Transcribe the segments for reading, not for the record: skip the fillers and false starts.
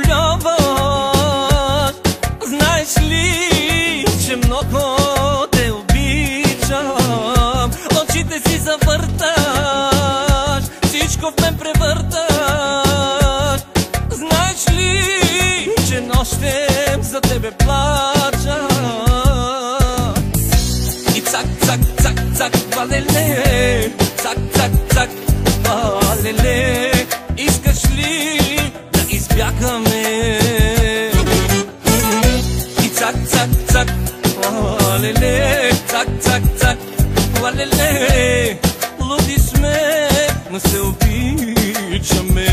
заболяваш. Знаеш ли, че много те обичам? Очите си завърташ, всичко в мен превърташ. Знаеш ли, че нощем за тебе плача? И цак, цак, цак, цак, валеле, цак, цак, цак, валеле. Искаш ли да избягаме? И цак, цак, цак, валеле, цак, цак, цак, валеле. Луди сме, но се обичаме.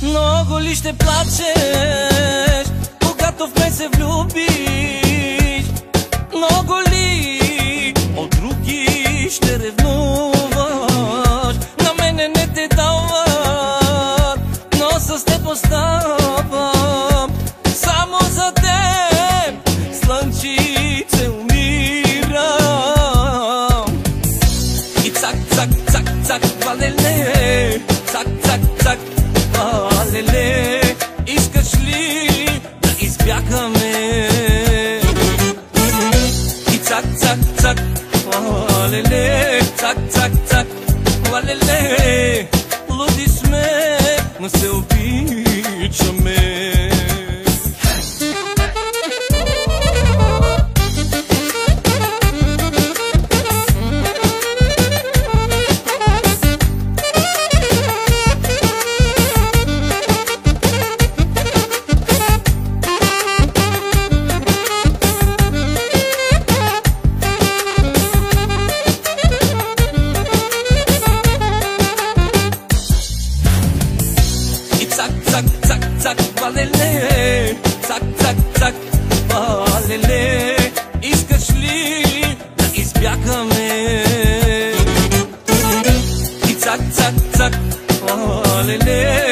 Много ли ще плачеш, когато в мен се влюбиш? Много ли от други ще ревнуваш? На мене не те дават, но с теб оставам. Само за теб, слънчице, умирам. И цак, цак, цак, цак, валеле, цак, цак, цак, валеле. Искаш ли да избягаме? И цак, цак, цак, валеле, цак, цак, цак, валеле. Луди сме, но се обичаме. Цак, цак, цак, цак, валеле, цак, цак, цак, валеле. Искаш ли да избягаме? И цак, цак, цак, валеле.